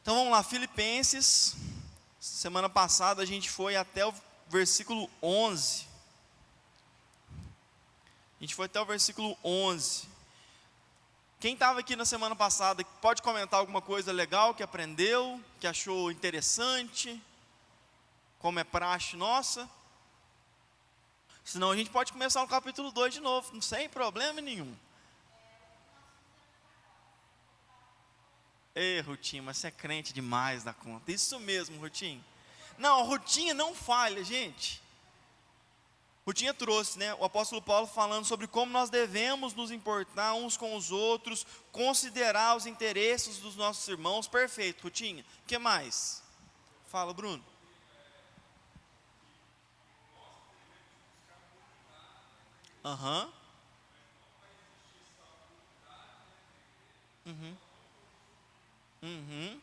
Então vamos lá, Filipenses. Semana passada a gente foi até o versículo 11. A gente foi até o versículo 11. Quem estava aqui na semana passada pode comentar alguma coisa legal que aprendeu, que achou interessante, como é praxe nossa? Senão a gente pode começar no capítulo 2 de novo, sem problema nenhum. Ei, Rutinho, mas você é crente demais da conta. Isso mesmo, Rutinho. Não, Rutinha não falha, gente. Rutinha trouxe, né, o apóstolo Paulo falando sobre como nós devemos nos importar uns com os outros, considerar os interesses dos nossos irmãos. Perfeito, Rutinha. O que mais? Fala, Bruno. Aham. Uhum. Uhum.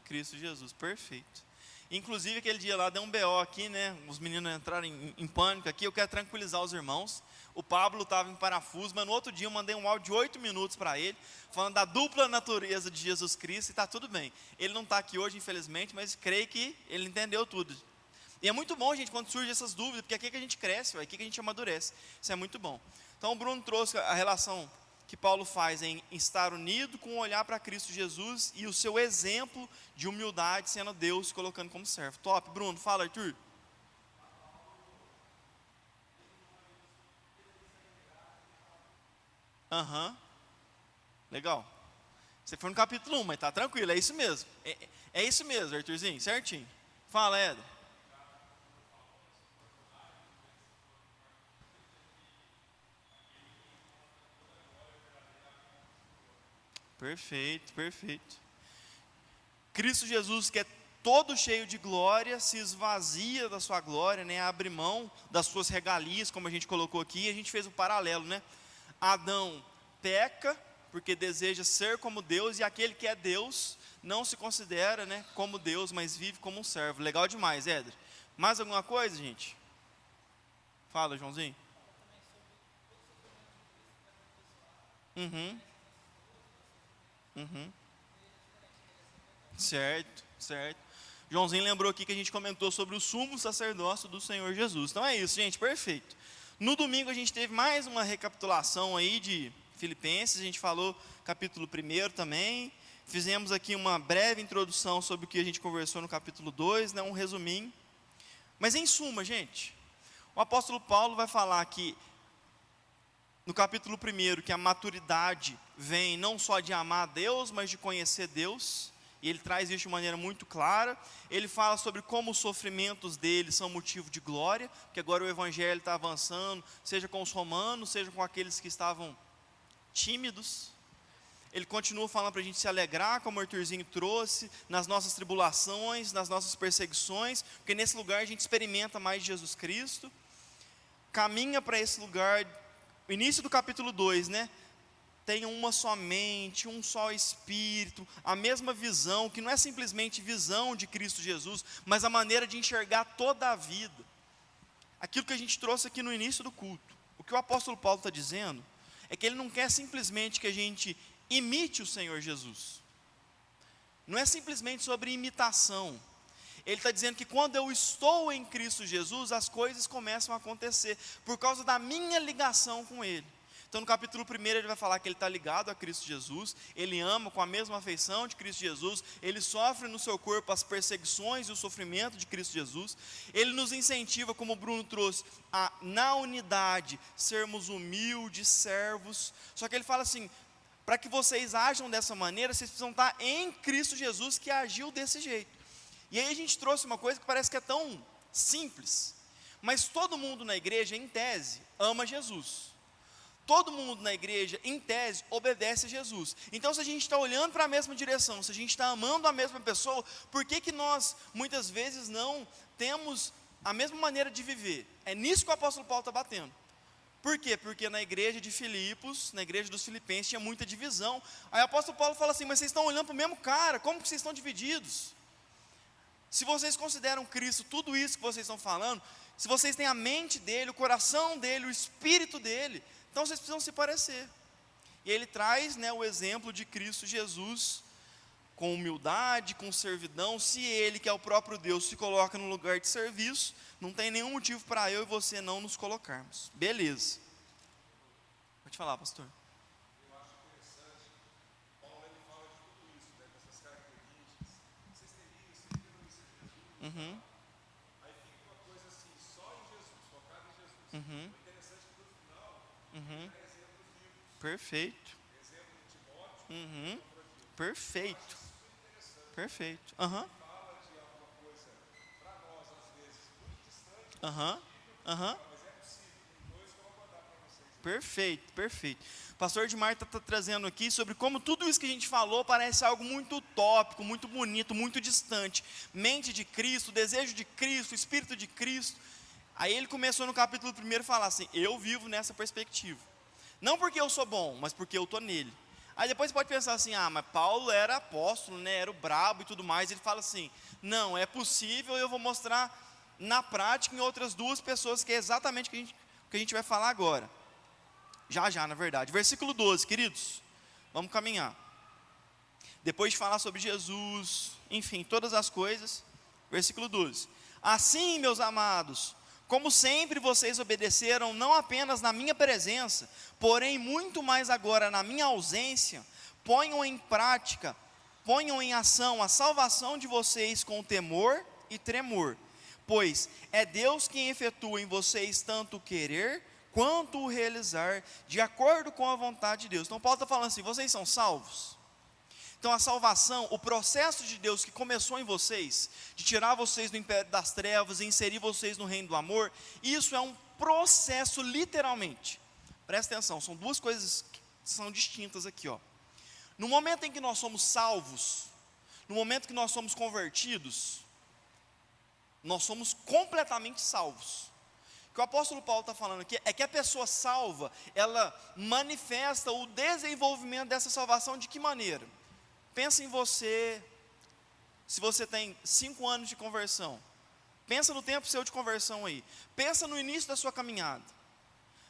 Cristo Jesus, perfeito. Inclusive aquele dia lá deu um BO aqui, né? Os meninos entraram em pânico aqui. Eu quero tranquilizar os irmãos. O Pablo estava em parafuso, mas no outro dia eu mandei um áudio de 8 minutos para ele, falando da dupla natureza de Jesus Cristo, e está tudo bem. Ele não está aqui hoje, infelizmente, mas creio que ele entendeu tudo. E é muito bom, gente, quando surgem essas dúvidas, porque é aqui que a gente cresce, é aqui que a gente amadurece. Isso é muito bom. Então o Bruno trouxe a relação que Paulo faz em estar unido com o olhar para Cristo Jesus e o seu exemplo de humildade, sendo Deus, se colocando como servo. Top, Bruno, fala, Arthur. Aham, legal. Você foi no capítulo 1, mas tá tranquilo, é isso mesmo. É isso mesmo, Arthurzinho, certinho. Fala, Éder. Perfeito, perfeito. Cristo Jesus, que é todo cheio de glória, se esvazia da sua glória, né? Abre mão das suas regalias, como a gente colocou aqui, e a gente fez um paralelo, né? Adão peca, porque deseja ser como Deus, e aquele que é Deus, não se considera, né, como Deus, mas vive como um servo. Legal demais, Éder. Mais alguma coisa, gente? Fala, Joãozinho. Uhum, uhum. Certo, certo. Joãozinho lembrou aqui que a gente comentou sobre o sumo sacerdócio do Senhor Jesus. Então é isso, gente, perfeito. No domingo a gente teve mais uma recapitulação aí de Filipenses, a gente falou capítulo 1 também. Fizemos aqui uma breve introdução sobre o que a gente conversou no capítulo 2, né, um resuminho. Mas em suma, gente, o apóstolo Paulo vai falar que no capítulo 1 que a maturidade vem não só de amar a Deus, mas de conhecer Deus. E ele traz isso de maneira muito clara. Ele fala sobre como os sofrimentos dele são motivo de glória, que agora o evangelho está avançando, seja com os romanos, seja com aqueles que estavam tímidos. Ele continua falando para a gente se alegrar, como o Arthurzinho trouxe, nas nossas tribulações, nas nossas perseguições, porque nesse lugar a gente experimenta mais de Jesus Cristo. Caminha para esse lugar, o início do capítulo 2, né? Tenham uma só mente, um só espírito, a mesma visão, que não é simplesmente visão de Cristo Jesus, mas a maneira de enxergar toda a vida. Aquilo que a gente trouxe aqui no início do culto. O que o apóstolo Paulo está dizendo é que ele não quer simplesmente que a gente imite o Senhor Jesus. Não é simplesmente sobre imitação. Ele está dizendo que quando eu estou em Cristo Jesus, as coisas começam a acontecer, por causa da minha ligação com Ele. Então no capítulo 1 ele vai falar que ele está ligado a Cristo Jesus, ele ama com a mesma afeição de Cristo Jesus, ele sofre no seu corpo as perseguições e o sofrimento de Cristo Jesus, ele nos incentiva, como o Bruno trouxe, a na unidade sermos humildes, servos, só que ele fala assim, para que vocês ajam dessa maneira, vocês precisam estar em Cristo Jesus que agiu desse jeito. E aí a gente trouxe uma coisa que parece que é tão simples, mas todo mundo na igreja, em tese, ama Jesus. Todo mundo na igreja, em tese, obedece a Jesus. Então, se a gente está olhando para a mesma direção, se a gente está amando a mesma pessoa, por que que nós, muitas vezes, não temos a mesma maneira de viver? É nisso que o apóstolo Paulo está batendo. Por quê? Porque na igreja de Filipos, na igreja dos Filipenses, tinha muita divisão. Aí o apóstolo Paulo fala assim, mas vocês estão olhando para o mesmo cara, como que vocês estão divididos? Se vocês consideram Cristo, tudo isso que vocês estão falando, se vocês têm a mente dele, o coração dele, o espírito dele, então vocês precisam se parecer. E ele traz, né, o exemplo de Cristo Jesus, com humildade, com servidão. Se ele, que é o próprio Deus, se coloca no lugar de serviço, não tem nenhum motivo para eu e você não nos colocarmos. Beleza. Pode falar, pastor. Eu acho interessante, Paulo ele fala de tudo isso, né, dessas características. Vocês teriam isso em Jesus? Uhum. Aí fica uma coisa assim, só em Jesus, focado em Jesus. Uhum. O interessante é que no final, Uhum. é exemplos vivos. Perfeito. Exemplo de Timóteo, Uhum. Perfeito. Perfeito. Aham. fala de alguma coisa, para nós, às vezes, muito distante, Aham. Aham. mas é possível. Tem dois que eu vou mandar para vocês. Perfeito, perfeito. O pastor de Marta está trazendo aqui sobre como tudo isso que a gente falou parece algo muito utópico, muito bonito, muito distante. Mente de Cristo, desejo de Cristo, Espírito de Cristo. Aí ele começou no capítulo 1 a falar assim: eu vivo nessa perspectiva. Não porque eu sou bom, mas porque eu estou nele. Aí depois você pode pensar assim: ah, mas Paulo era apóstolo, né? Era o brabo e tudo mais. Ele fala assim: não, é possível, eu vou mostrar na prática em outras duas pessoas, que é exatamente o que a gente vai falar agora. Já, na verdade. Versículo 12, queridos. Vamos caminhar. Depois de falar sobre Jesus, enfim, todas as coisas. Versículo 12. Assim, meus amados, como sempre vocês obedeceram, não apenas na minha presença, porém muito mais agora na minha ausência, ponham em prática, ponham em ação a salvação de vocês com temor e tremor. Pois é Deus quem efetua em vocês tanto o querer quanto o realizar, de acordo com a vontade de Deus. Então Paulo está falando assim: vocês são salvos? Então a salvação, o processo de Deus que começou em vocês, de tirar vocês do império das trevas e inserir vocês no reino do amor, isso é um processo literalmente. Presta atenção, são duas coisas que são distintas aqui, ó. No momento em que nós somos salvos, no momento que nós somos convertidos, nós somos completamente salvos. O que o apóstolo Paulo está falando aqui é que a pessoa salva, ela manifesta o desenvolvimento dessa salvação de que maneira? Pensa em você, se você tem 5 anos de conversão, pensa no tempo seu de conversão aí, pensa no início da sua caminhada.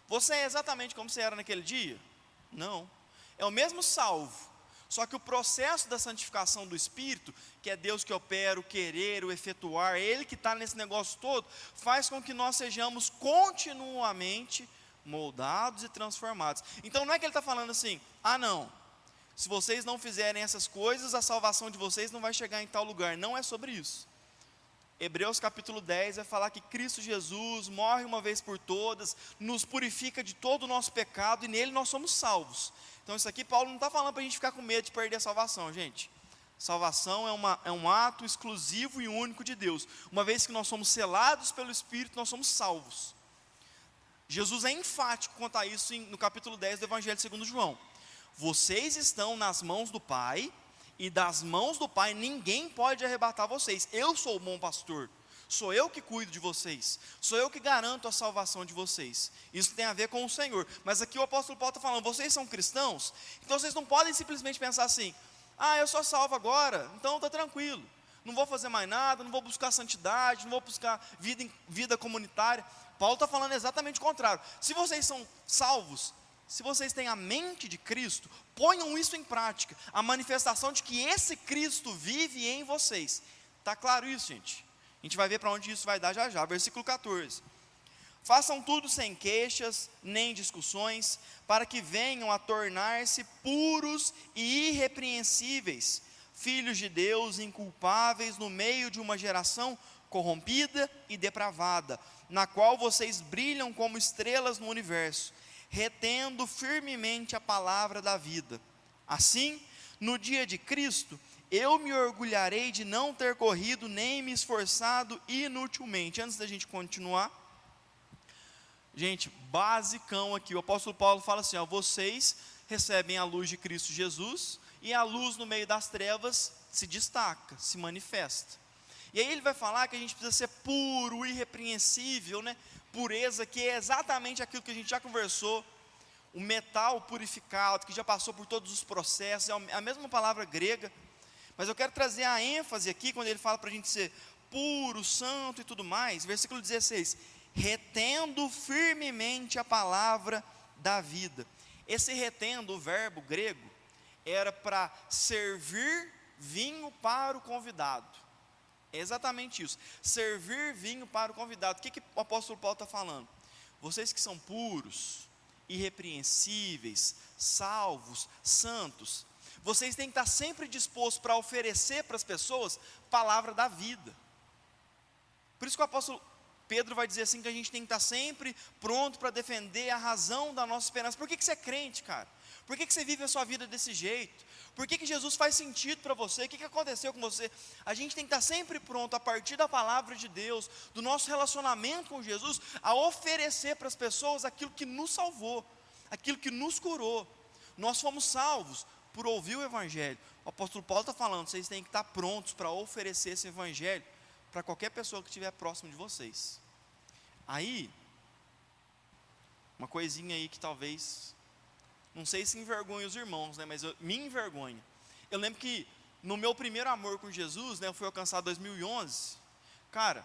Você é exatamente como você era naquele dia? Não, é o mesmo salvo, só que o processo da santificação do Espírito, que é Deus que opera o querer, o efetuar, Ele que está nesse negócio todo, faz com que nós sejamos continuamente moldados e transformados. Então não é que Ele está falando assim: ah não, se vocês não fizerem essas coisas, a salvação de vocês não vai chegar em tal lugar. Não é sobre isso. Hebreus capítulo 10 vai falar que Cristo Jesus morre uma vez por todas, nos purifica de todo o nosso pecado e nele nós somos salvos. Então isso aqui Paulo não está falando para a gente ficar com medo de perder a salvação, gente. Salvação é um ato exclusivo e único de Deus. Uma vez que nós somos selados pelo Espírito, nós somos salvos. Jesus é enfático quanto a isso no capítulo 10 do Evangelho segundo João. Vocês estão nas mãos do Pai, e das mãos do Pai ninguém pode arrebatar vocês. Eu sou o bom pastor, sou eu que cuido de vocês, sou eu que garanto a salvação de vocês. Isso tem a ver com o Senhor. Mas aqui o apóstolo Paulo está falando: vocês são cristãos, então vocês não podem simplesmente pensar assim: ah, eu sou salvo agora, então está tranquilo, não vou fazer mais nada, não vou buscar santidade, não vou buscar vida comunitária. Paulo está falando exatamente o contrário. Se vocês são salvos, se vocês têm a mente de Cristo, ponham isso em prática, a manifestação de que esse Cristo vive em vocês. Está claro isso, gente? A gente vai ver para onde isso vai dar já já. Versículo 14. Façam tudo sem queixas, nem discussões, para que venham a tornar-se puros e irrepreensíveis, filhos de Deus, inculpáveis no meio de uma geração corrompida e depravada, na qual vocês brilham como estrelas no universo, retendo firmemente a palavra da vida. Assim, no dia de Cristo, eu me orgulharei de não ter corrido nem me esforçado inutilmente. Antes da gente continuar, gente, basicão aqui, o apóstolo Paulo fala assim: ó, vocês recebem a luz de Cristo Jesus, e a luz no meio das trevas se destaca, se manifesta. E aí ele vai falar que a gente precisa ser puro, irrepreensível, né? Pureza, que é exatamente aquilo que a gente já conversou, o metal purificado, que já passou por todos os processos, é a mesma palavra grega, mas eu quero trazer a ênfase aqui, quando ele fala para a gente ser puro, santo e tudo mais, versículo 16, retendo firmemente a palavra da vida. Esse retendo, o verbo grego, era para servir vinho para o convidado. É exatamente isso, servir vinho para o convidado. O que o apóstolo Paulo está falando? Vocês que são puros, irrepreensíveis, salvos, santos, vocês têm que estar sempre dispostos para oferecer para as pessoas palavra da vida. Por isso que o apóstolo Pedro vai dizer assim, que a gente tem que estar sempre pronto para defender a razão da nossa esperança. Por que você é crente, cara? Por que você vive a sua vida desse jeito? Por que Jesus faz sentido para você? O que aconteceu com você? A gente tem que estar sempre pronto, a partir da palavra de Deus, do nosso relacionamento com Jesus, a oferecer para as pessoas aquilo que nos salvou, aquilo que nos curou. Nós fomos salvos por ouvir o Evangelho. O apóstolo Paulo está falando, vocês têm que estar prontos para oferecer esse Evangelho para qualquer pessoa que estiver próximo de vocês. Aí, uma coisinha aí que talvez, não sei se envergonha os irmãos, né, mas me envergonha. Eu lembro que no meu primeiro amor com Jesus, né, eu fui alcançado em 2011, cara,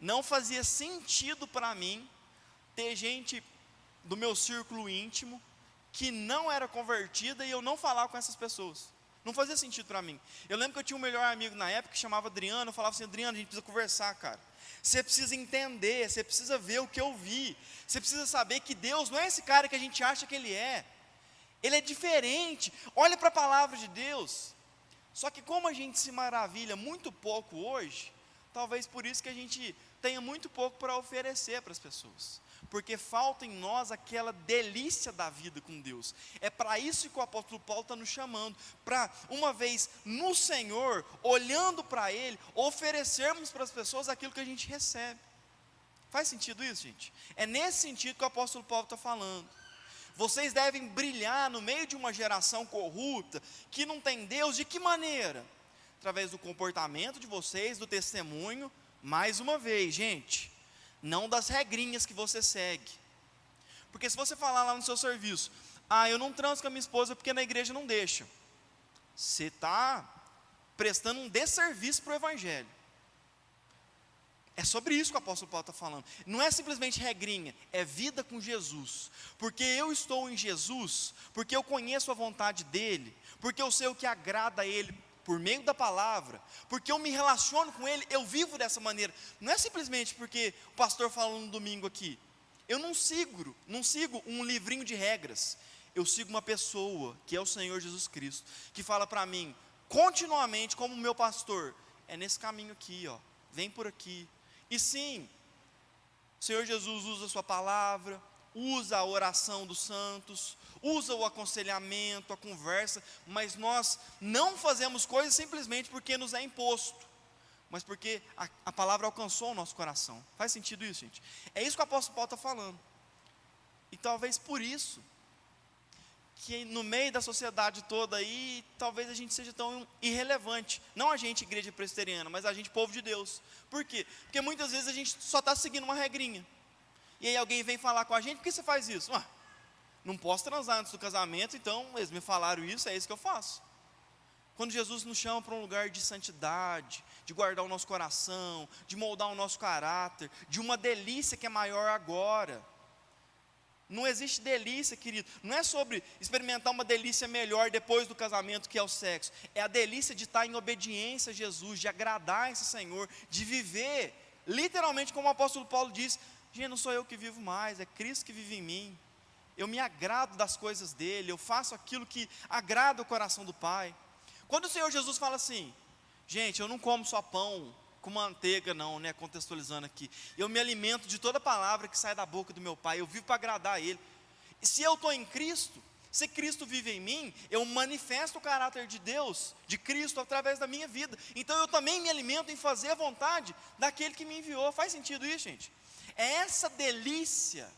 não fazia sentido para mim ter gente do meu círculo íntimo que não era convertida e eu não falava com essas pessoas. Não fazia sentido para mim. Eu lembro que eu tinha um melhor amigo na época que chamava Adriano. Eu falava assim, Adriano, a gente precisa conversar, cara. Você precisa entender, você precisa ver o que eu vi. Você precisa saber que Deus não é esse cara que a gente acha que Ele é. Ele é diferente. Olha para a palavra de Deus. Só que como a gente se maravilha muito pouco hoje, talvez por isso que a gente tenha muito pouco para oferecer para as pessoas. Porque falta em nós aquela delícia da vida com Deus. É para isso que o apóstolo Paulo está nos chamando, para uma vez no Senhor, olhando para Ele, oferecermos para as pessoas aquilo que a gente recebe. Faz sentido isso, gente? É nesse sentido que o apóstolo Paulo está falando. Vocês devem brilhar no meio de uma geração corrupta, que não tem Deus. De que maneira? Através do comportamento de vocês, do testemunho. Mais uma vez, gente, não das regrinhas que você segue. Porque se você falar lá no seu serviço, eu não transo com a minha esposa porque na igreja não deixa, você está prestando um desserviço para o Evangelho. É sobre isso que o apóstolo Paulo está falando. Não é simplesmente regrinha, é vida com Jesus. Porque eu estou em Jesus, porque eu conheço a vontade dEle, porque eu sei o que agrada a Ele por meio da palavra, porque eu me relaciono com Ele, eu vivo dessa maneira. Não é simplesmente porque o pastor falou no domingo aqui. Eu não sigo um livrinho de regras. Eu sigo uma pessoa, que é o Senhor Jesus Cristo, que fala para mim, continuamente, como meu pastor, é nesse caminho aqui, ó, vem por aqui. E sim, o Senhor Jesus usa a sua palavra, usa a oração dos santos, usa o aconselhamento, a conversa, mas nós não fazemos coisas simplesmente porque nos é imposto, mas porque a palavra alcançou o nosso coração. Faz sentido isso, gente? É isso que o apóstolo Paulo está falando. E talvez por isso, que no meio da sociedade toda aí, talvez a gente seja tão irrelevante. Não a gente, igreja presbiteriana, mas a gente, povo de Deus. Por quê? Porque muitas vezes a gente só está seguindo uma regrinha. E aí alguém vem falar com a gente, por que você faz isso? Não posso transar antes do casamento, então eles me falaram isso, é isso que eu faço. Quando Jesus nos chama para um lugar de santidade, de guardar o nosso coração, de moldar o nosso caráter, de uma delícia que é maior agora. Não existe delícia, querido. Não é sobre experimentar uma delícia melhor depois do casamento, que é o sexo. É a delícia de estar em obediência a Jesus, de agradar esse Senhor, de viver, literalmente como o apóstolo Paulo diz, gente, não sou eu que vivo mais, é Cristo que vive em mim. Eu me agrado das coisas dele, eu faço aquilo que agrada o coração do Pai. Quando o Senhor Jesus fala assim, gente, eu não como só pão com manteiga não, né, contextualizando aqui, eu me alimento de toda palavra que sai da boca do meu Pai, eu vivo para agradar a Ele. E se eu estou em Cristo, se Cristo vive em mim, eu manifesto o caráter de Deus, de Cristo, através da minha vida. Então eu também me alimento em fazer a vontade daquele que me enviou. Faz sentido isso, gente? É essa delícia,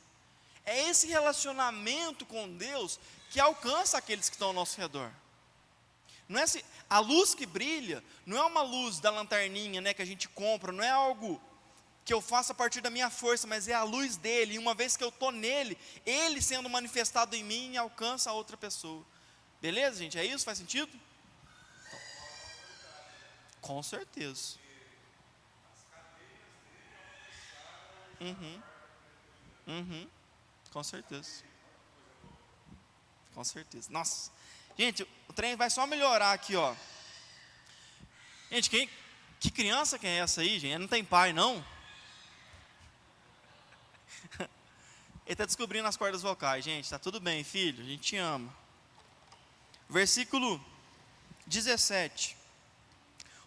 é esse relacionamento com Deus que alcança aqueles que estão ao nosso redor. Não é assim, a luz que brilha não é uma luz da lanterninha, né, que a gente compra, não é algo que eu faço a partir da minha força, mas é a luz dele, e uma vez que eu estou nele, ele sendo manifestado em mim, alcança a outra pessoa. Beleza, gente? É isso? Faz sentido? Com certeza. Com certeza. com certeza. Nossa, gente, o trem vai só melhorar aqui, ó. Gente, que criança que é essa aí, gente? Não tem pai, não? Ele está descobrindo as cordas vocais, gente. Tá tudo bem, filho, a gente te ama. Versículo 17.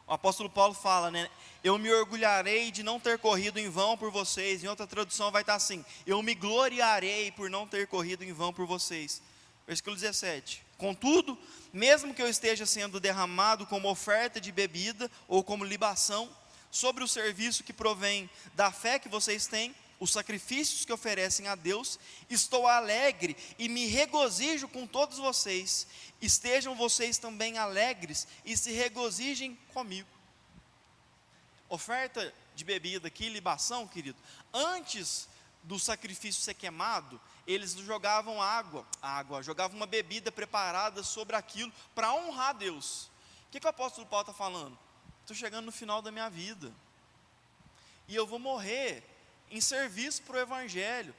O apóstolo Paulo fala, né? Eu me orgulharei de não ter corrido em vão por vocês. Em outra tradução vai estar assim: eu me gloriarei por não ter corrido em vão por vocês. Versículo 17. Contudo, mesmo que eu esteja sendo derramado como oferta de bebida ou como libação, sobre o serviço que provém da fé que vocês têm, os sacrifícios que oferecem a Deus, estou alegre e me regozijo com todos vocês. Estejam vocês também alegres e se regozijem comigo. Oferta de bebida aqui, libação, querido. Antes do sacrifício ser queimado, eles jogavam jogavam uma bebida preparada sobre aquilo para honrar a Deus. O que o apóstolo Paulo está falando? Estou chegando no final da minha vida e eu vou morrer em serviço para o Evangelho.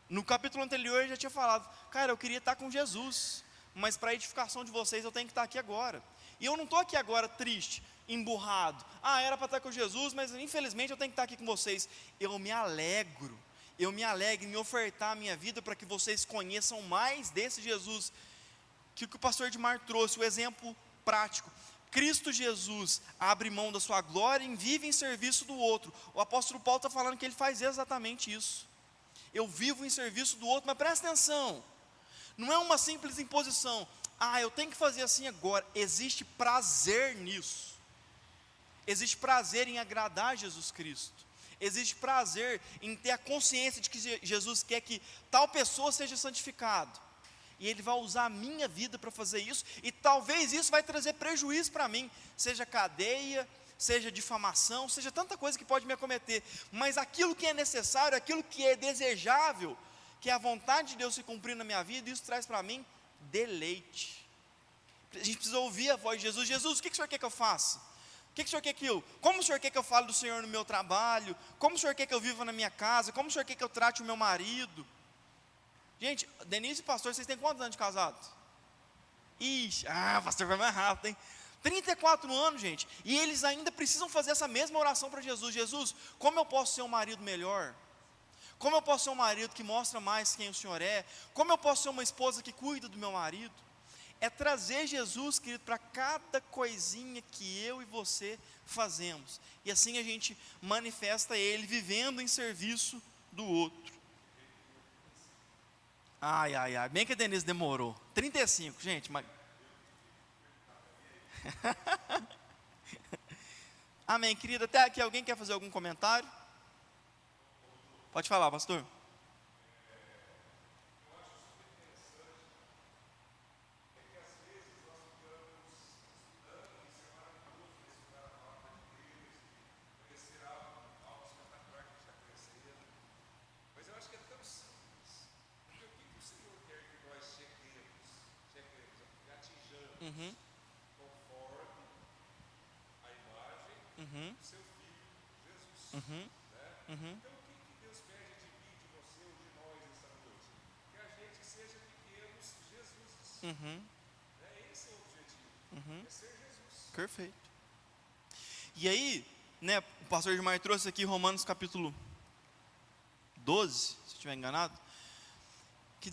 No capítulo anterior eu já tinha falado, cara, eu queria estar com Jesus, mas para a edificação de vocês eu tenho que estar aqui agora. E eu não estou aqui agora triste, emburrado. Era para estar com Jesus, mas infelizmente eu tenho que estar aqui com vocês. Eu me alegro em ofertar a minha vida para que vocês conheçam mais desse Jesus. Que o pastor Edmar trouxe, o exemplo prático. Cristo Jesus abre mão da sua glória e vive em serviço do outro. O apóstolo Paulo está falando que ele faz exatamente isso. Eu vivo em serviço do outro, mas presta atenção, não é uma simples imposição. Eu tenho que fazer assim agora. Existe prazer nisso. Existe prazer em agradar Jesus Cristo. Existe prazer em ter a consciência de que Jesus quer que tal pessoa seja santificado. E Ele vai usar a minha vida para fazer isso, e talvez isso vai trazer prejuízo para mim, seja cadeia, seja difamação, seja tanta coisa que pode me acometer, mas aquilo que é necessário, aquilo que é desejável, que é a vontade de Deus se cumprir na minha vida, isso traz para mim deleite. A gente precisa ouvir a voz de Jesus. Jesus, o que o Senhor quer que eu faça? O que o Senhor quer que eu, como o Senhor quer que eu fale do Senhor no meu trabalho? Como o Senhor quer que eu viva na minha casa? Como o Senhor quer que eu trate o meu marido? Gente, Denise e pastor, vocês têm quantos anos de casado? Ixi, pastor, vai mais rápido, hein? 34 anos, gente, e eles ainda precisam fazer essa mesma oração para Jesus. Jesus, como eu posso ser um marido melhor? Como eu posso ser um marido que mostra mais quem o Senhor é? Como eu posso ser uma esposa que cuida do meu marido? É trazer Jesus, querido, para cada coisinha que eu e você fazemos, e assim a gente manifesta Ele, vivendo em serviço do outro. Bem que a Denise demorou. 35, gente, mas... Amém, querida. Até aqui, alguém quer fazer algum comentário? Pode falar, pastor. Mas eu acho que é tão simples. Porque o que o Senhor quer que nós cheguemos e atinjamos conforme a imagem do seu Filho, Jesus. Né? Então, o que Deus pede de mim, de você ou de nós essa noite? Que a gente seja pequenos Jesus. Esse é o objetivo, é ser Jesus. Perfeito. E aí, né, o pastor Edmar trouxe aqui Romanos capítulo 12, se eu estiver enganado, que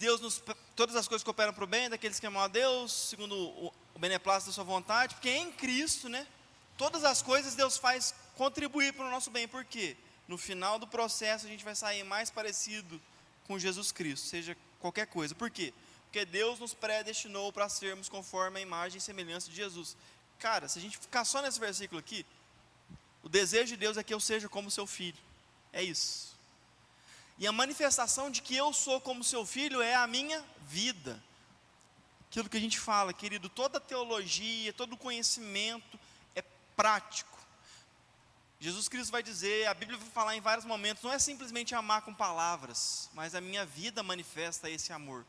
todas as coisas cooperam para o bem daqueles que amam a Deus, segundo o beneplácito da sua vontade, porque em Cristo, né, todas as coisas Deus faz contribuir para o nosso bem. Por quê? No final do processo a gente vai sair mais parecido com Jesus Cristo, seja qualquer coisa. Por quê? Porque Deus nos predestinou para sermos conforme a imagem e semelhança de Jesus. Cara, se a gente ficar só nesse versículo aqui, o desejo de Deus é que eu seja como seu filho. É isso. E a manifestação de que eu sou como seu filho é a minha vida. Aquilo que a gente fala, querido, toda teologia, todo conhecimento é prático. Jesus Cristo vai dizer, a Bíblia vai falar em vários momentos, não é simplesmente amar com palavras, mas a minha vida manifesta esse amor.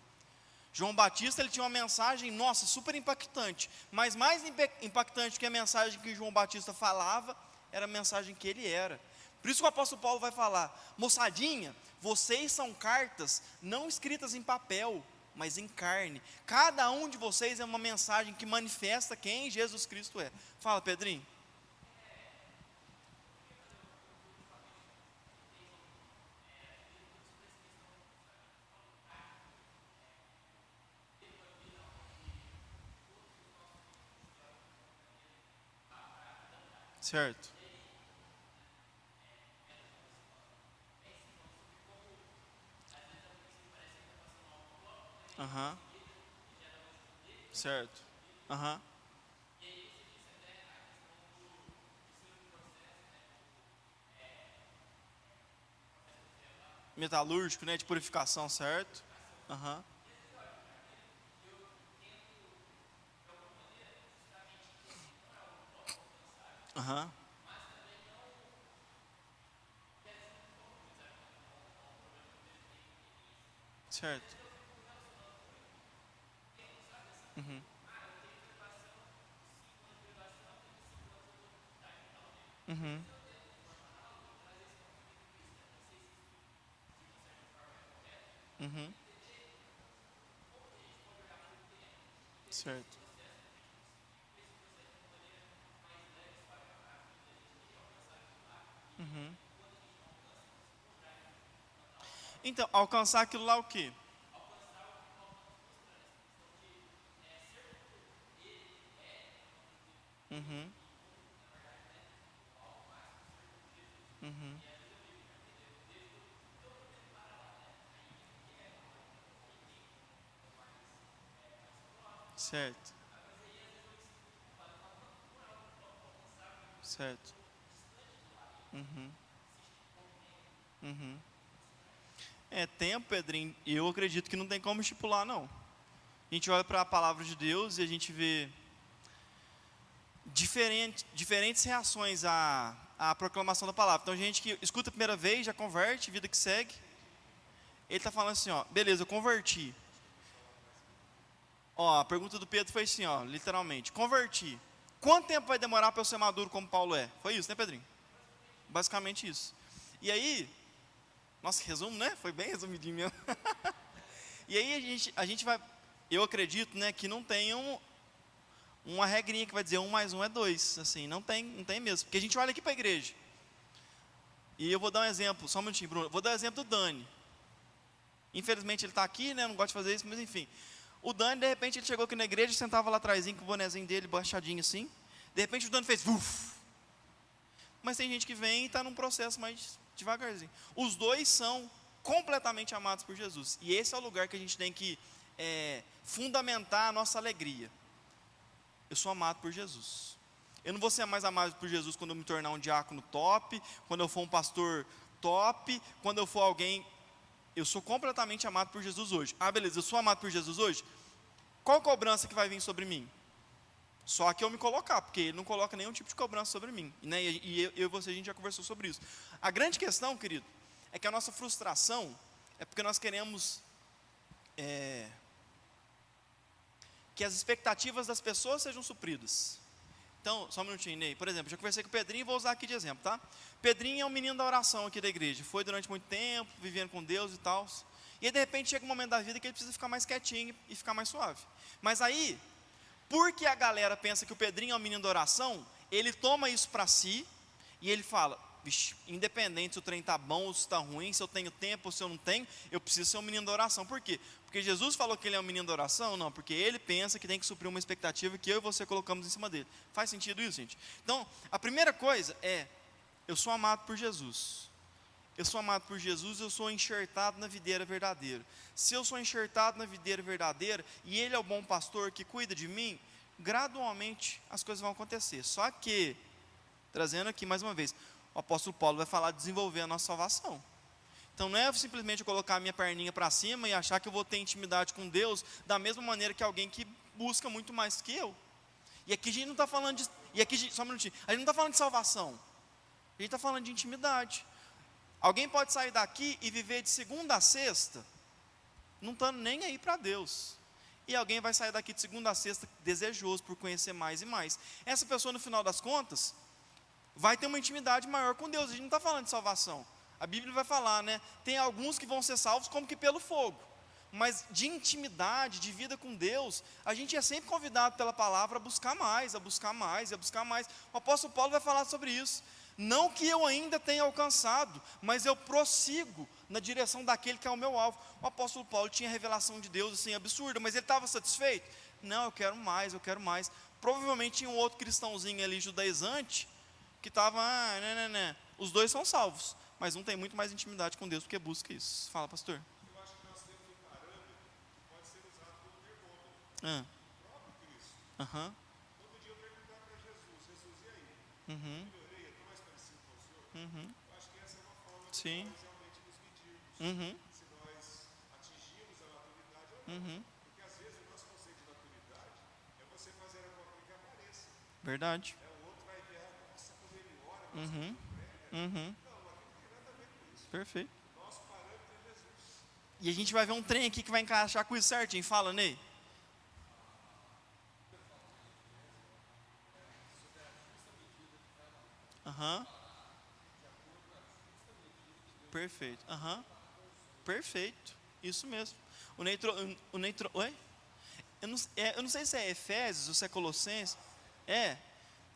João Batista, ele tinha uma mensagem, nossa, super impactante, mas mais impactante que a mensagem que João Batista falava, era a mensagem que ele era. Por isso que o apóstolo Paulo vai falar, moçadinha, vocês são cartas não escritas em papel, mas em carne. Cada um de vocês é uma mensagem que manifesta quem Jesus Cristo é. Fala, Pedrinho. Certo. Aham. Certo. Aham. Metalúrgico, né? De purificação, certo? Aham. Aham. Certo. Uhum. Uhum. Uhum. Certo. Uhum. Então, alcançar aquilo lá o quê? Uhum. Uhum. Certo. Certo. Uhum. Uhum. É tempo, Pedrinho, eu acredito que não tem como estipular, não. A gente olha para a palavra de Deus e a gente vê diferentes reações à proclamação da palavra. Então, gente que escuta a primeira vez, já converte, vida que segue. Ele está falando assim, ó, beleza, eu converti. Ó, a pergunta do Pedro foi assim, ó, literalmente, converti. Quanto tempo vai demorar para eu ser maduro como Paulo é? Foi isso, né, Pedrinho? Basicamente isso. E aí, nossa, resumo, né? Foi bem resumidinho mesmo. E aí a gente vai, eu acredito, né, que não tem uma regrinha que vai dizer 1 mais 1 é 2, assim, não tem mesmo. Porque a gente olha aqui para a igreja. E eu vou dar um exemplo, só um minutinho, Bruno. Vou dar o exemplo do Dani. Infelizmente ele está aqui, né? Não gosta de fazer isso, mas enfim. O Dani, de repente, ele chegou aqui na igreja, sentava lá atrás com o bonezinho dele, baixadinho assim. De repente o Dani fez, uf. Mas tem gente que vem e está num processo mais devagarzinho. Os dois são completamente amados por Jesus. E esse é o lugar que a gente tem que fundamentar a nossa alegria. Eu sou amado por Jesus. Eu não vou ser mais amado por Jesus quando eu me tornar um diácono top, quando eu for um pastor top, quando eu for alguém. Eu sou completamente amado por Jesus hoje. Ah, beleza, eu sou amado por Jesus hoje? Qual cobrança que vai vir sobre mim? Só que eu me colocar, porque ele não coloca nenhum tipo de cobrança sobre mim. Né? E eu e você, a gente já conversou sobre isso. A grande questão, querido, é que a nossa frustração é porque nós queremos que as expectativas das pessoas sejam supridas. Então, só um minutinho, Ney. Por exemplo, já conversei com o Pedrinho e vou usar aqui de exemplo, tá? Pedrinho é um menino da oração aqui da igreja. Foi durante muito tempo, vivendo com Deus e tal. E aí, de repente, chega um momento da vida que ele precisa ficar mais quietinho e ficar mais suave. Mas aí, porque a galera pensa que o Pedrinho é um menino da oração, ele toma isso para si e ele fala, vixe, independente se o trem está bom ou se está ruim, se eu tenho tempo ou se eu não tenho, eu preciso ser um menino da oração. Por quê? Porque Jesus falou que ele é um menino da oração? Não, porque ele pensa que tem que suprir uma expectativa que eu e você colocamos em cima dele. Faz sentido isso, gente? Então, a primeira coisa é, eu sou amado por Jesus. Eu sou amado por Jesus, eu sou enxertado na videira verdadeira. Se eu sou enxertado na videira verdadeira, e Ele é o bom pastor que cuida de mim, gradualmente as coisas vão acontecer. Só que, trazendo aqui mais uma vez, o apóstolo Paulo vai falar de desenvolver a nossa salvação. Então não é simplesmente eu colocar a minha perninha para cima e achar que eu vou ter intimidade com Deus da mesma maneira que alguém que busca muito mais que eu. E aqui a gente não está falando de. E aqui, só um minutinho, a gente não está falando de salvação. A gente está falando de intimidade. Alguém pode sair daqui e viver de segunda a sexta, não estando nem aí para Deus. E alguém vai sair daqui de segunda a sexta desejoso por conhecer mais e mais. Essa pessoa, no final das contas, vai ter uma intimidade maior com Deus. A gente não está falando de salvação. A Bíblia vai falar, né? Tem alguns que vão ser salvos como que pelo fogo. mas de intimidade, de vida com Deus, a gente é sempre convidado pela palavra a buscar mais, a buscar mais, a buscar mais. O apóstolo Paulo vai falar sobre isso. Não que eu ainda tenha alcançado, mas eu prossigo na direção daquele que é o meu alvo. O apóstolo Paulo tinha revelação de Deus assim absurda, mas ele estava satisfeito? Não, eu quero mais, eu quero mais. Provavelmente tinha um outro cristãozinho ali judaizante que estava, Os dois são salvos, mas um tem muito mais intimidade com Deus porque busca isso. Fala, pastor. Eu acho que nós temos um parâmetro que pode ser usado como termômetro. O próprio Cristo. Todo dia eu perguntava para Jesus, e aí? Melhorei, eu estou mais parecido com o Senhor? Eu acho que essa é uma forma de Sim. nós realmente nos medirmos. Se nós atingimos a maturidade ou não. Porque às vezes o nosso conceito de maturidade é você fazer alguma coisa que apareça. Verdade. O outro vai ver, nossa, como ele ora, nossa, como ele prega. Não, aqui não tem nada a ver com isso. Perfeito. Nosso parâmetro é Jesus. E a gente vai ver um trem aqui que vai encaixar com isso certinho. Fala, Ney. Perfeito. Perfeito. Isso mesmo. Oi? Eu não sei se é Efésios ou se é Colossenses.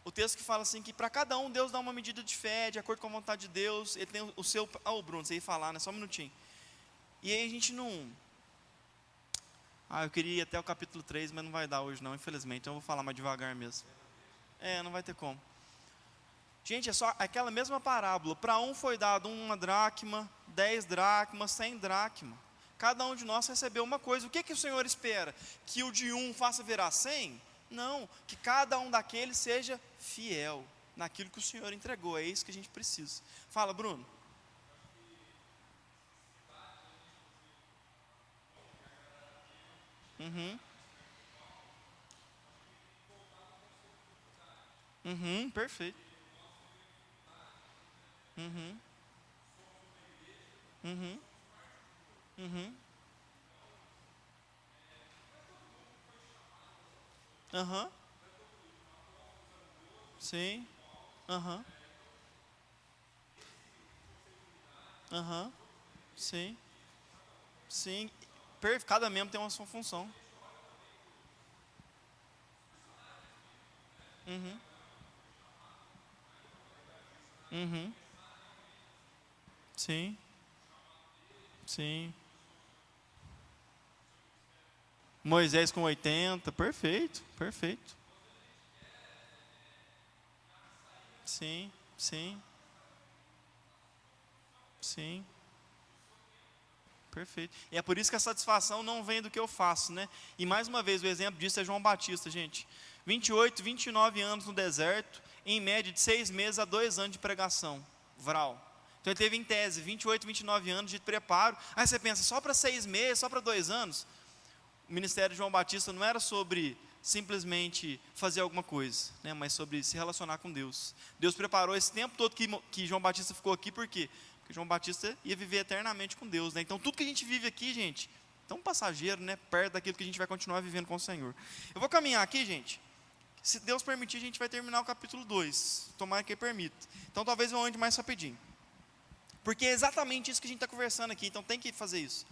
O texto que fala assim que para cada um Deus dá uma medida de fé, de acordo com a vontade de Deus. Ele tem o seu... o Bruno, você ia falar, né? Só um minutinho. E aí a gente não... eu queria ir até o capítulo 3, mas não vai dar hoje não, infelizmente. Então eu vou falar mais devagar mesmo. Não vai ter como. Gente, é só aquela mesma parábola. Para um foi dado 1 dracma, 10 dracmas, 100 dracma. Cada um de nós recebeu uma coisa. O que o Senhor espera? Que o de um faça virar 100? Não, que cada um daqueles seja fiel naquilo que o Senhor entregou. É isso que a gente precisa. Fala, Bruno. Perfeito. Sim. Sim. Sim. Cada membro tem uma sua função. Sim. Sim. Moisés com 80, perfeito. Sim. Perfeito. E é por isso que a satisfação não vem do que eu faço, né? E mais uma vez, o exemplo disso é João Batista, gente. 28, 29 anos no deserto, em média de 6 meses a 2 anos de pregação, vral. Então ele teve em tese 28, 29 anos de preparo. Aí você pensa, só para 6 meses, só para 2 anos? O ministério de João Batista não era sobre simplesmente fazer alguma coisa, né, mas sobre se relacionar com Deus. Deus preparou esse tempo todo que João Batista ficou aqui, por quê? Porque João Batista ia viver eternamente com Deus, né? Então tudo que a gente vive aqui, gente, tão passageiro, né, perto daquilo que a gente vai continuar vivendo com o Senhor. Eu vou caminhar aqui, gente. Se Deus permitir, a gente vai terminar o capítulo 2. Tomara que Ele permita. Então talvez eu ande mais rapidinho. Porque é exatamente isso que a gente está conversando aqui, então tem que fazer isso.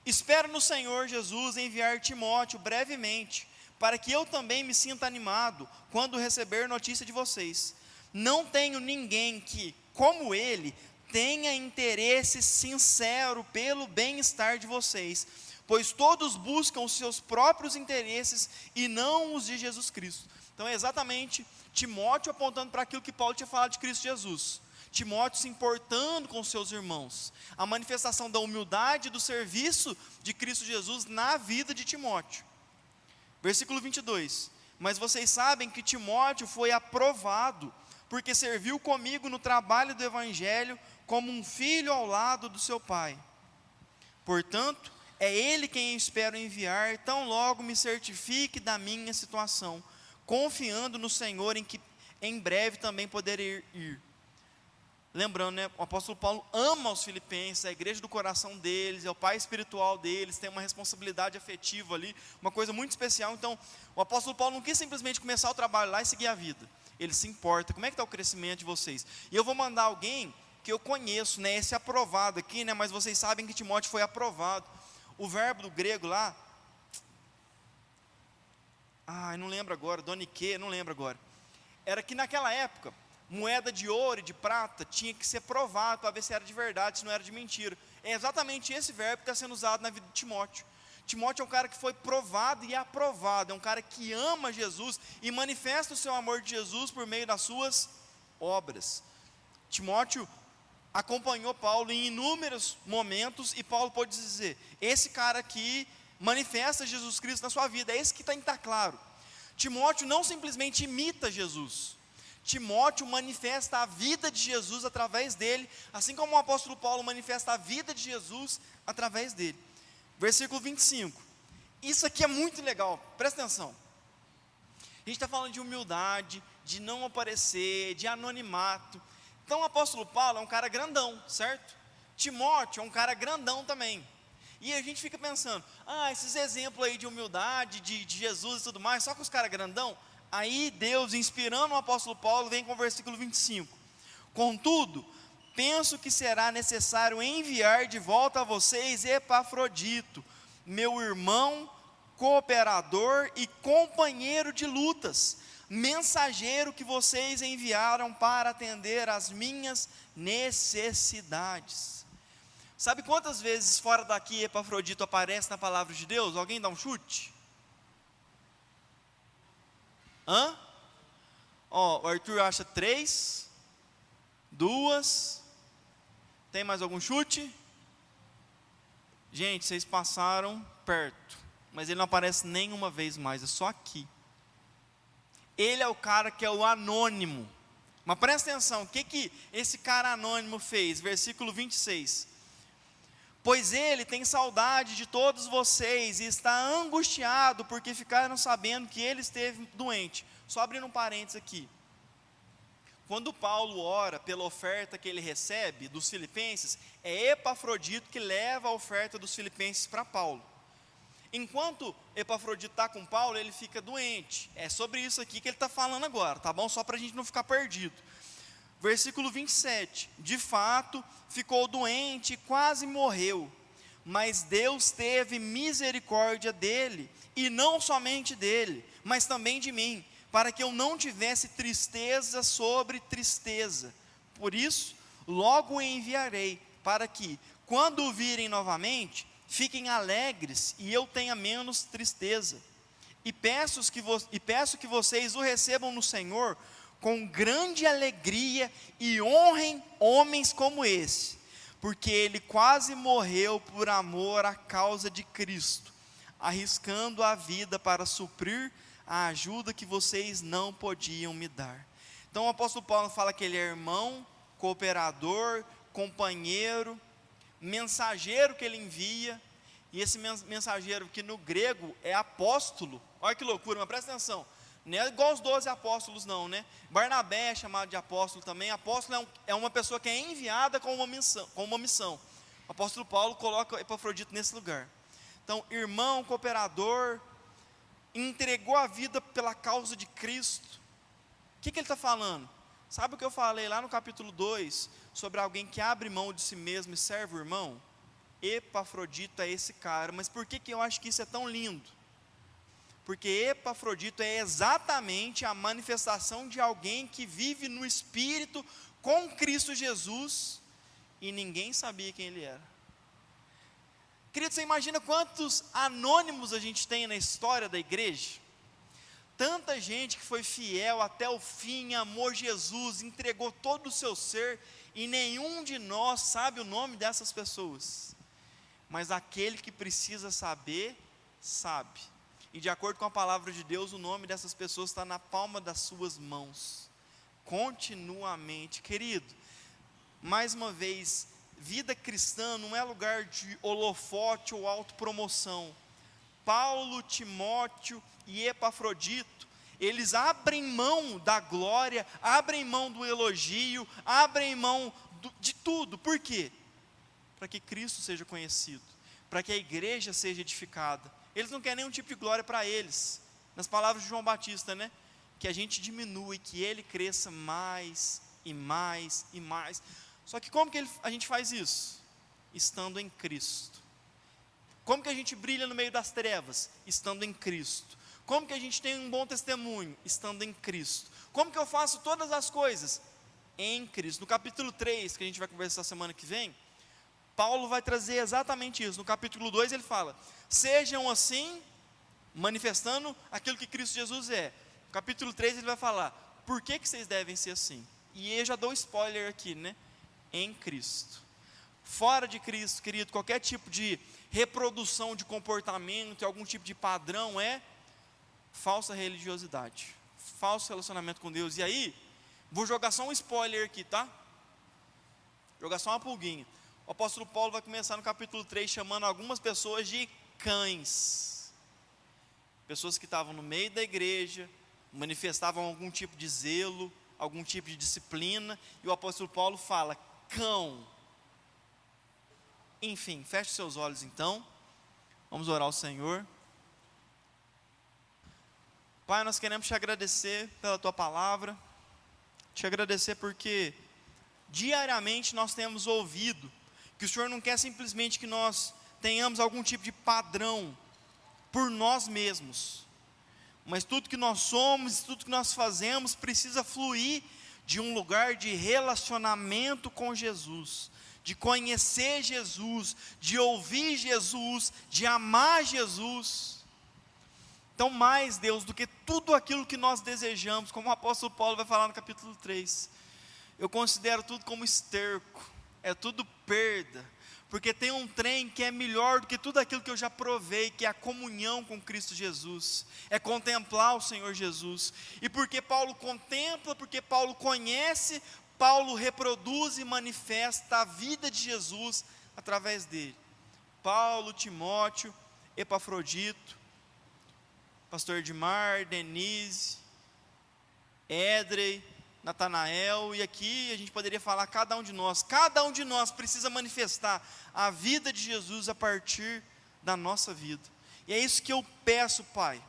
Espero no Senhor Jesus enviar Timóteo brevemente, para que eu também me sinta animado quando receber notícia de vocês. Não tenho ninguém que, como ele, tenha interesse sincero pelo bem-estar de vocês, pois todos buscam os seus próprios interesses e não os de Jesus Cristo. Então é exatamente Timóteo apontando para aquilo que Paulo tinha falado de Cristo Jesus. Timóteo se importando com seus irmãos, a manifestação da humildade e do serviço de Cristo Jesus na vida de Timóteo. Versículo 22, mas vocês sabem que Timóteo foi aprovado, porque serviu comigo no trabalho do Evangelho, como um filho ao lado do seu pai. Portanto, é ele quem eu espero enviar, tão logo me certifique da minha situação, confiando no Senhor em que em breve também poderei ir. Lembrando, né, o apóstolo Paulo ama os filipenses, a igreja do coração deles, é o pai espiritual deles, tem uma responsabilidade afetiva ali, uma coisa muito especial. Então, o apóstolo Paulo não quis simplesmente começar o trabalho lá e seguir a vida. Ele se importa, como é que está o crescimento de vocês? E eu vou mandar alguém que eu conheço, né, esse aprovado aqui, né, mas vocês sabem que Timóteo foi aprovado. O verbo do grego lá, não lembro agora, donique, não lembro agora. Era que naquela época, moeda de ouro e de prata tinha que ser provado para ver se era de verdade, se não era de mentira. É exatamente esse verbo que está sendo usado na vida de Timóteo. Timóteo é um cara que foi provado e aprovado, é um cara que ama Jesus e manifesta o seu amor de Jesus por meio das suas obras. Timóteo acompanhou Paulo em inúmeros momentos e Paulo pode dizer, esse cara aqui manifesta Jesus Cristo na sua vida, é esse que tem que estar claro. Timóteo não simplesmente imita Jesus, Timóteo manifesta a vida de Jesus através dele, assim como o apóstolo Paulo manifesta a vida de Jesus através dele. Versículo 25, isso aqui é muito legal, presta atenção. A gente está falando de humildade, de não aparecer, de anonimato. Então o apóstolo Paulo é um cara grandão, certo? Timóteo é um cara grandão também. E a gente fica pensando, esses exemplos aí de humildade, de Jesus e tudo mais, só com os caras grandão. Aí Deus, inspirando o apóstolo Paulo, vem com o versículo 25. Contudo, penso que será necessário enviar de volta a vocês Epafrodito, meu irmão, cooperador e companheiro de lutas, mensageiro que vocês enviaram para atender às minhas necessidades. Sabe quantas vezes fora daqui Epafrodito aparece na palavra de Deus? Alguém dá um chute? O Arthur acha 3, 2, tem mais algum chute? Gente, vocês passaram perto, mas ele não aparece nenhuma vez mais, é só aqui. Ele é o cara que é o anônimo, mas presta atenção, o que esse cara anônimo fez? Versículo 26, pois ele tem saudade de todos vocês e está angustiado porque ficaram sabendo que ele esteve doente. Só abrindo um parênteses aqui, quando Paulo ora pela oferta que ele recebe dos filipenses, é Epafrodito que leva a oferta dos filipenses para Paulo. Enquanto Epafrodito está com Paulo, ele fica doente. É sobre isso aqui que ele está falando agora, tá bom? Só para a gente não ficar perdido. Versículo 27, de fato, ficou doente e quase morreu, mas Deus teve misericórdia dele, e não somente dele, mas também de mim, para que eu não tivesse tristeza sobre tristeza. Por isso, logo o enviarei, para que, quando o virem novamente, fiquem alegres e eu tenha menos tristeza. E peço que vocês o recebam no Senhor com grande alegria e honrem homens como esse, porque ele quase morreu por amor à causa de Cristo, arriscando a vida para suprir a ajuda que vocês não podiam me dar. Então o apóstolo Paulo fala que ele é irmão, cooperador, companheiro, mensageiro que ele envia, e esse mensageiro que no grego é apóstolo. Olha que loucura, mas presta atenção, não é igual os 12 apóstolos não, né? Barnabé é chamado de apóstolo também. Apóstolo é uma pessoa que é enviada com uma missão. O apóstolo Paulo coloca Epafrodito nesse lugar. Então, irmão, cooperador, entregou a vida pela causa de Cristo. O que ele está falando? Sabe o que eu falei lá no capítulo 2, sobre alguém que abre mão de si mesmo e serve o irmão? Epafrodito é esse cara. Mas por que eu acho que isso é tão lindo? Porque Epafrodito é exatamente a manifestação de alguém que vive no Espírito com Cristo Jesus e ninguém sabia quem ele era. Querido, você imagina quantos anônimos a gente tem na história da igreja? Tanta gente que foi fiel até o fim, amou Jesus, entregou todo o seu ser, e nenhum de nós sabe o nome dessas pessoas. Mas aquele que precisa saber, sabe. E de acordo com a palavra de Deus, o nome dessas pessoas está na palma das suas mãos, continuamente. Querido, mais uma vez, vida cristã não é lugar de holofote ou autopromoção. Paulo, Timóteo e Epafrodito, eles abrem mão da glória, abrem mão do elogio, abrem mão de tudo. Por quê? Para que Cristo seja conhecido, para que a igreja seja edificada. Eles não querem nenhum tipo de glória para eles. Nas palavras de João Batista, né? Que a gente diminua e que ele cresça mais e mais e mais. Só que como que a gente faz isso? Estando em Cristo. Como que a gente brilha no meio das trevas? Estando em Cristo. Como que a gente tem um bom testemunho? Estando em Cristo. Como que eu faço todas as coisas? Em Cristo. No capítulo 3, que a gente vai conversar semana que vem, Paulo vai trazer exatamente isso. No capítulo 2 ele fala: sejam assim, manifestando aquilo que Cristo Jesus é. No capítulo 3 ele vai falar: por que vocês devem ser assim? E eu já dou spoiler aqui, né? Em Cristo. Fora de Cristo, querido, qualquer tipo de reprodução de comportamento, algum tipo de padrão é falsa religiosidade, falso relacionamento com Deus. E aí, vou jogar só um spoiler aqui, tá? Jogar só uma pulguinha. O apóstolo Paulo vai começar no capítulo 3 chamando algumas pessoas de cães. Pessoas que estavam no meio da igreja, manifestavam algum tipo de zelo, algum tipo de disciplina, e o apóstolo Paulo fala: cão. Enfim, feche seus olhos então, vamos orar ao Senhor. Pai, nós queremos te agradecer pela tua palavra, te agradecer porque diariamente nós temos ouvido que o Senhor não quer simplesmente que nós tenhamos algum tipo de padrão por nós mesmos, mas tudo que nós somos, tudo que nós fazemos precisa fluir de um lugar de relacionamento com Jesus, de conhecer Jesus, de ouvir Jesus, de amar Jesus. Então, mais, Deus, do que tudo aquilo que nós desejamos, como o apóstolo Paulo vai falar no capítulo 3, eu considero tudo como esterco, é tudo perda, porque tem um trem que é melhor do que tudo aquilo que eu já provei, que é a comunhão com Cristo Jesus, é contemplar o Senhor Jesus. E porque Paulo contempla, porque Paulo conhece, Paulo reproduz e manifesta a vida de Jesus através dele. Paulo, Timóteo, Epafrodito, pastor Edmar, Denise, Edrei, Natanael, e aqui a gente poderia falar cada um de nós precisa manifestar a vida de Jesus a partir da nossa vida. E é isso que eu peço, Pai,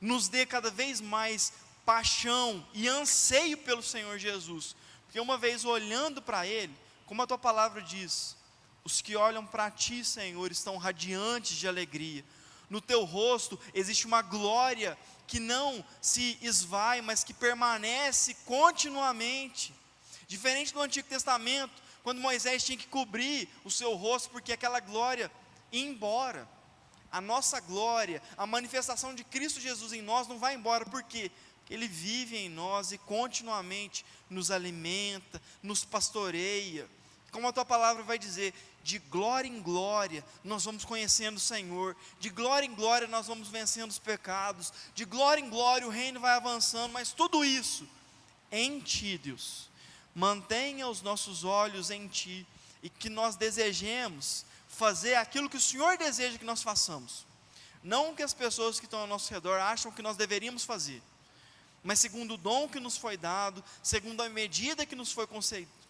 nos dê cada vez mais paixão e anseio pelo Senhor Jesus, porque uma vez olhando para Ele, como a tua palavra diz, os que olham para Ti, Senhor, estão radiantes de alegria. No teu rosto existe uma glória que não se esvai, mas que permanece continuamente. Diferente do Antigo Testamento, quando Moisés tinha que cobrir o seu rosto, porque aquela glória ia embora. A nossa glória, a manifestação de Cristo Jesus em nós não vai embora, por quê? Porque Ele vive em nós e continuamente nos alimenta, nos pastoreia. Como a tua palavra vai dizer, de glória em glória nós vamos conhecendo o Senhor, de glória em glória nós vamos vencendo os pecados, de glória em glória o reino vai avançando, mas tudo isso em Ti, Deus. Mantenha os nossos olhos em Ti, e que nós desejemos fazer aquilo que o Senhor deseja que nós façamos, não o que as pessoas que estão ao nosso redor acham que nós deveríamos fazer, mas segundo o dom que nos foi dado, segundo a medida que nos foi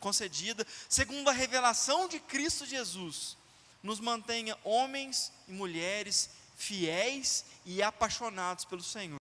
concedida, segundo a revelação de Cristo Jesus. Nos mantenha homens e mulheres fiéis e apaixonados pelo Senhor.